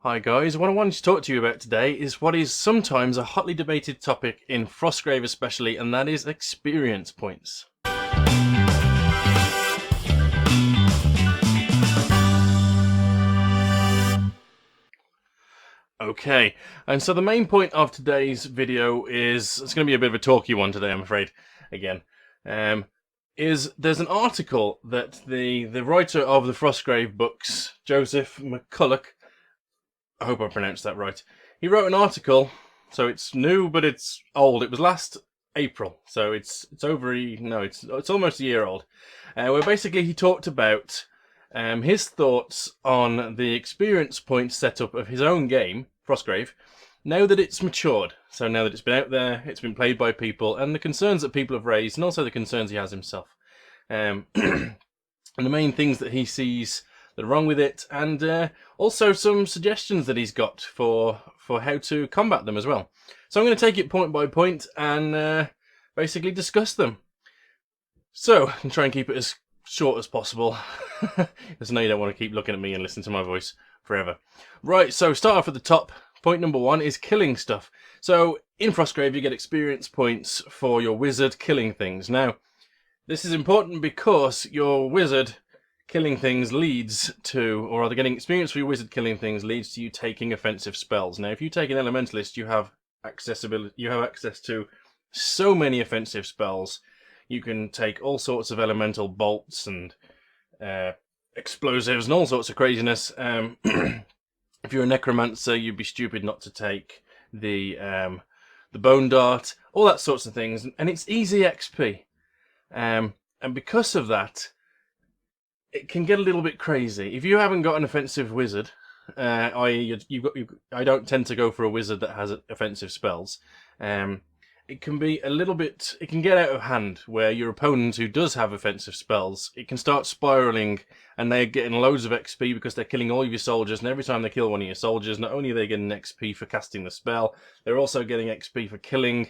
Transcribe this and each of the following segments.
Hi guys, what I wanted to talk to you about today is what is sometimes a hotly debated topic in Frostgrave especially, and that is experience points. Okay, and so the main point of today's video is, it's going to be a bit of a talky one today, I'm afraid, again, is there's an article that the writer of the Frostgrave books, Joseph McCollough, I hope I pronounced that right. He wrote an article, so it's new, but it's old. It was last April, so it's almost a year old. Where basically he talked about his thoughts on the experience point setup of his own game, Frostgrave, now that it's matured. So now that it's been out there, it's been played by people, and the concerns that people have raised, and also the concerns he has himself. And the main things that he sees that are wrong with it, and also some suggestions that he's got for how to combat them as well. So I'm going to take it point by point and basically discuss them. So I'm trying to keep it as short as possible, because I know you don't want to keep looking at me and listen to my voice forever. Right, so start off at the top. Point number one is killing stuff. So in Frostgrave you get experience points for your wizard killing things. Now, this is important because your wizard killing things leads to, or rather getting experience for your wizard killing things leads to you taking offensive spells. Now, if you take an elementalist, you have access to so many offensive spells. You can take all sorts of elemental bolts and explosives and all sorts of craziness. If you're a necromancer, you'd be stupid not to take the bone dart, all that sorts of things, and it's easy XP. And because of that, it can get a little bit crazy. If you haven't got an offensive wizard, I don't tend to go for a wizard that has offensive spells. It can be a little bit, it can get out of hand where your opponent who does have offensive spells, it can start spiraling and they're getting loads of XP because they're killing all of your soldiers, and every time they kill one of your soldiers, not only are they getting XP for casting the spell, they're also getting XP for killing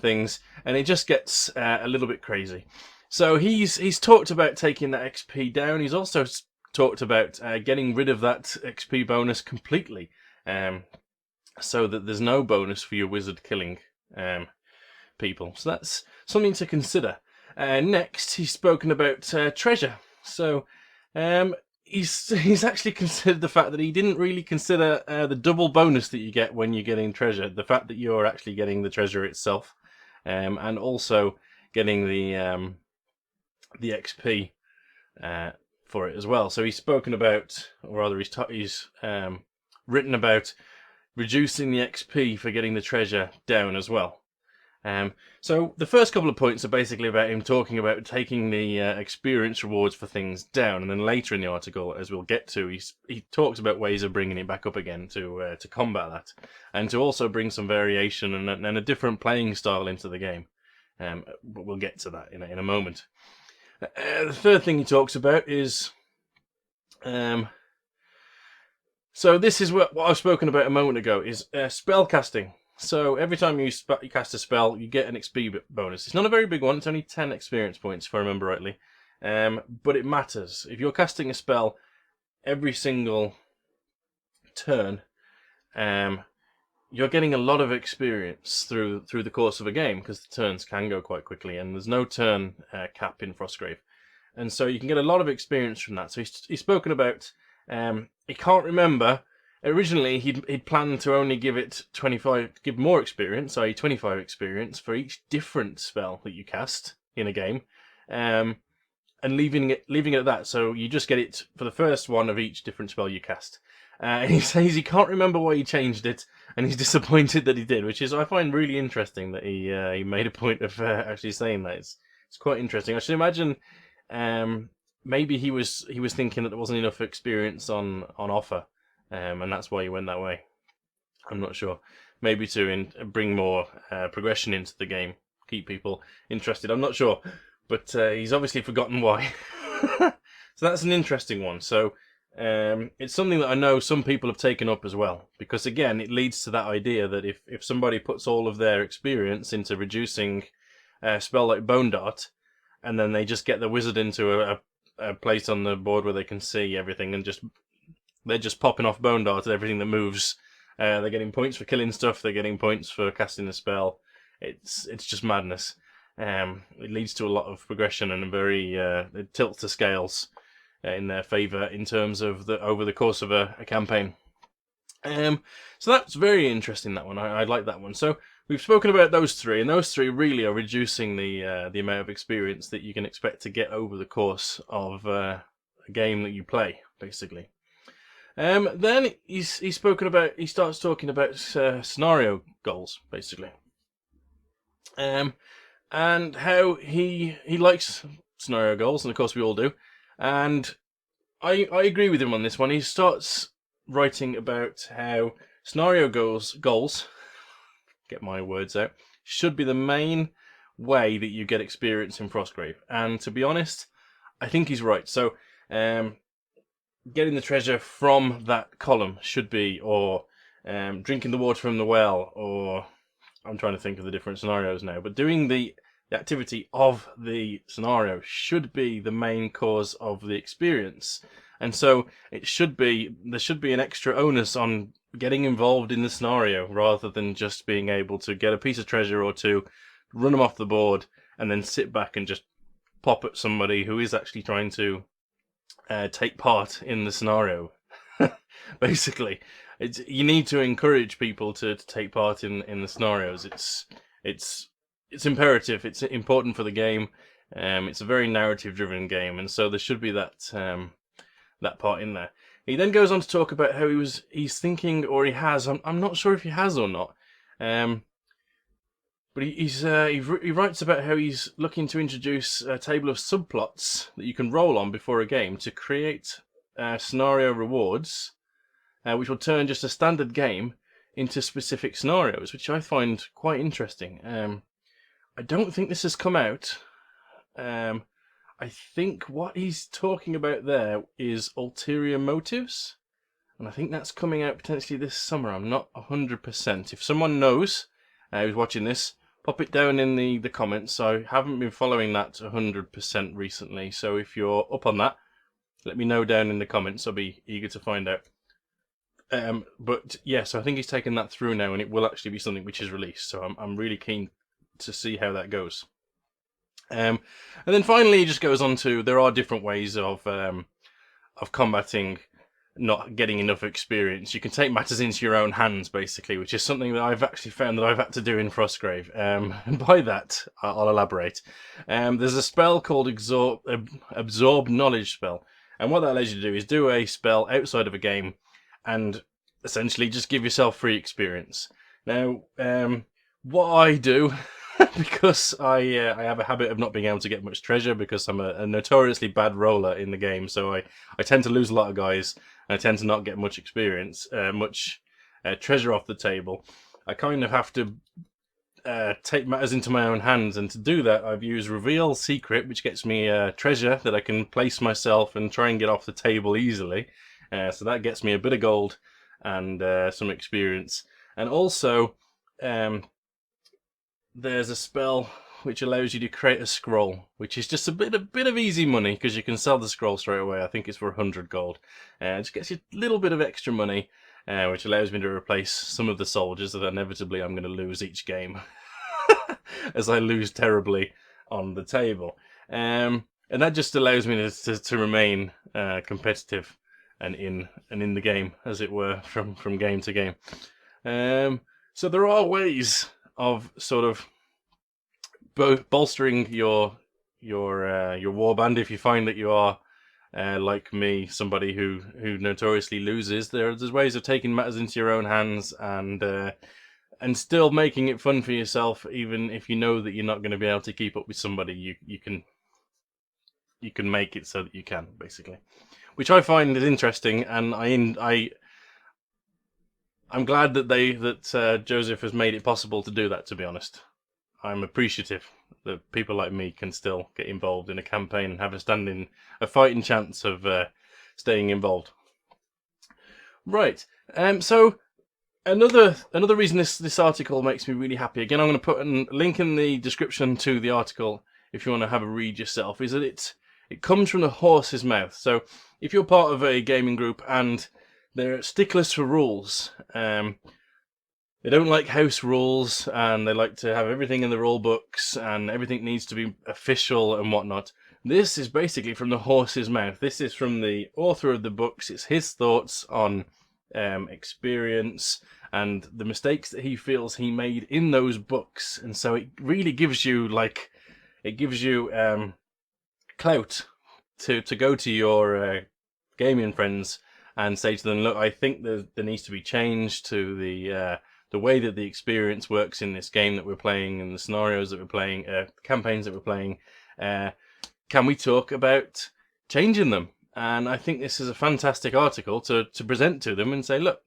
things, and it just gets a little bit crazy. So he's talked about taking that XP down. He's also talked about getting rid of that XP bonus completely, so that there's no bonus for your wizard killing people. So that's something to consider. Next, he's spoken about treasure. So he's actually considered the fact that he didn't really consider the double bonus that you get when you're getting treasure. The fact that you're actually getting the treasure itself, and also getting the XP for it as well. So he's spoken about, or rather he's written about reducing the XP for getting the treasure down as well. So the first couple of points are basically about him talking about taking the experience rewards for things down, and then later in the article, as we'll get to, he talks about ways of bringing it back up again to combat that, and to also bring some variation and a different playing style into the game. But we'll get to that in a moment. The third thing he talks about is, so this is what I've spoken about a moment ago, is spell casting. So every time you cast a spell, you get an XP bonus. It's not a very big one, it's only 10 experience points if I remember rightly. But it matters. If you're casting a spell every single turn, you're getting a lot of experience through the course of a game, because the turns can go quite quickly, and there's no turn cap in Frostgrave. And so you can get a lot of experience from that. So he's spoken about, he can't remember, originally he'd planned to only give more experience, i.e. 25 experience for each different spell that you cast in a game, and leaving it at that. So you just get it for the first one of each different spell you cast. And he says he can't remember why he changed it, and he's disappointed that he did, which is, I find, really interesting that he made a point of actually saying that. It's quite interesting. I should imagine maybe he was thinking that there wasn't enough experience on offer, and that's why he went that way. I'm not sure. Maybe to bring more progression into the game, keep people interested. I'm not sure, but he's obviously forgotten why. So that's an interesting one. So it's something that I know some people have taken up as well, because again, it leads to that idea that if somebody puts all of their experience into reducing a spell like Bone Dart, and then they just get the wizard into a place on the board where they can see everything and just they're just popping off bone dart at everything that moves. They're getting points for killing stuff. They're getting points for casting a spell. It's just madness. It leads to a lot of progression and a very it tilts the scales in their favour in terms of over the course of a campaign. So that's very interesting, that one. I like that one. So we've spoken about those three, and those three really are reducing the amount of experience that you can expect to get over the course of a game that you play, basically. Then he starts talking about scenario goals, basically, and how he likes scenario goals, and of course we all do. And I agree with him on this one. He starts writing about how scenario goals, get my words out, should be the main way that you get experience in Frostgrave. And to be honest, I think he's right. So, getting the treasure from that column should be, or drinking the water from the well, or I'm trying to think of the different scenarios now, but doing the activity of the scenario should be the main cause of the experience. And so there should be an extra onus on getting involved in the scenario rather than just being able to get a piece of treasure or two, run them off the board, and then sit back and just pop at somebody who is actually trying to take part in the scenario. Basically, you need to encourage people to take part in the scenarios. It's imperative. It's important for the game. It's a very narrative-driven game, and so there should be that part in there. He then goes on to talk about how he's thinking, or he has. I'm not sure if he has or not. But he writes about how he's looking to introduce a table of subplots that you can roll on before a game to create scenario rewards, which will turn just a standard game into specific scenarios, which I find quite interesting. I don't think this has come out. I think what he's talking about there is ulterior motives, and I think that's coming out potentially this summer. I'm not 100%. If someone knows who's watching this, pop it down in the comments. I haven't been following that 100% recently, so if you're up on that, let me know down in the comments. I'll be eager to find out. But yeah, so I think he's taken that through now, and it will actually be something which is released. So I'm really keen to see how that goes. And then finally, he just goes on to there are different ways of combating not getting enough experience. You can take matters into your own hands, basically, which is something that I've actually found that I've had to do in Frostgrave. And by that, I'll elaborate. There's a spell called Absorb Knowledge spell, and what that allows you to do is do a spell outside of a game, and essentially just give yourself free experience. Now, what I do, because I have a habit of not being able to get much treasure because I'm a notoriously bad roller in the game, so I tend to lose a lot of guys, and I tend to not get much experience, much treasure off the table. I kind of have to take matters into my own hands, and to do that I've used Reveal Secret, which gets me treasure that I can place myself and try and get off the table easily. So that gets me a bit of gold and some experience. And also, there's a spell which allows you to create a scroll, which is just a bit of easy money because you can sell the scroll straight away. I think it's for 100 gold. It just gets you a little bit of extra money, which allows me to replace some of the soldiers that inevitably I'm going to lose each game, as I lose terribly on the table. And that just allows me to remain competitive and in the game, as it were, from game to game. So there are ways of sort of bolstering your warband if you find that you are like me, somebody who notoriously loses. There's ways of taking matters into your own hands and still making it fun for yourself, even if you know that you're not going to be able to keep up with somebody. You can make it so that you can, basically, which I find is interesting, and I'm glad that Joseph has made it possible to do that, to be honest. I'm appreciative that people like me can still get involved in a campaign and have a fighting chance of staying involved. Right. So another reason this article makes me really happy, again, I'm going to put a link in the description to the article if you want to have a read yourself, is that it comes from the horse's mouth. So if you're part of a gaming group and they're sticklers for rules. They don't like house rules, and they like to have everything in the rule books, and everything needs to be official and whatnot. This is basically from the horse's mouth. This is from the author of the books. It's his thoughts on experience and the mistakes that he feels he made in those books. And so it really gives you clout to go to your gaming friends and say to them, look, I think there needs to be change to the way that the experience works in this game that we're playing, and the scenarios that we're playing, campaigns that we're playing. Can we talk about changing them? And I think this is a fantastic article to present to them and say, look,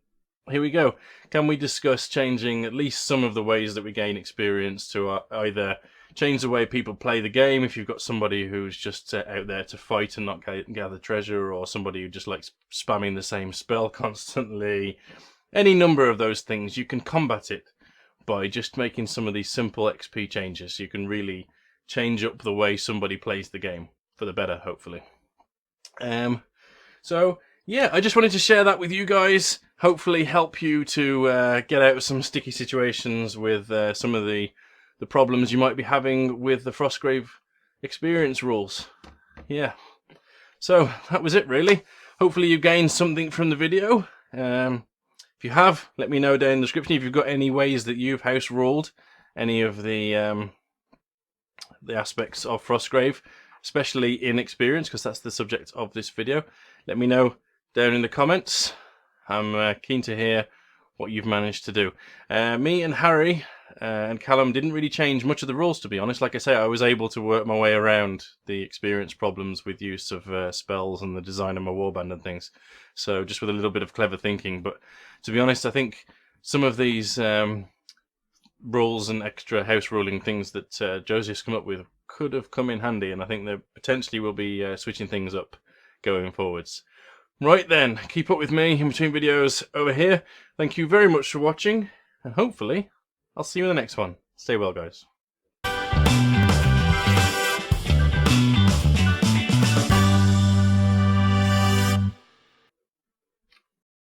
here we go. Can we discuss changing at least some of the ways that we gain experience to either change the way people play the game, if you've got somebody who's just out there to fight and not gather treasure, or somebody who just likes spamming the same spell constantly. Any number of those things, you can combat it by just making some of these simple XP changes. You can really change up the way somebody plays the game for the better, hopefully. So yeah, I just wanted to share that with you guys. Hopefully help you to get out of some sticky situations with some of the problems you might be having with the Frostgrave experience rules. Yeah, so that was it really. Hopefully you gained something from the video. If you have, let me know down in the description if you've got any ways that you've house ruled any of the aspects of Frostgrave, especially in experience, because that's the subject of this video. Let me know down in the comments. I'm keen to hear what you've managed to do. Me and Harry and Callum didn't really change much of the rules, to be honest. Like I say, I was able to work my way around the experience problems with use of spells and the design of my warband and things. So just with a little bit of clever thinking. But to be honest, I think some of these rules and extra house ruling things that Joseph's come up with could have come in handy, and I think they potentially will be switching things up going forwards. Right then, keep up with me in between videos over here. Thank you very much for watching, and hopefully I'll see you in the next one. Stay well, guys.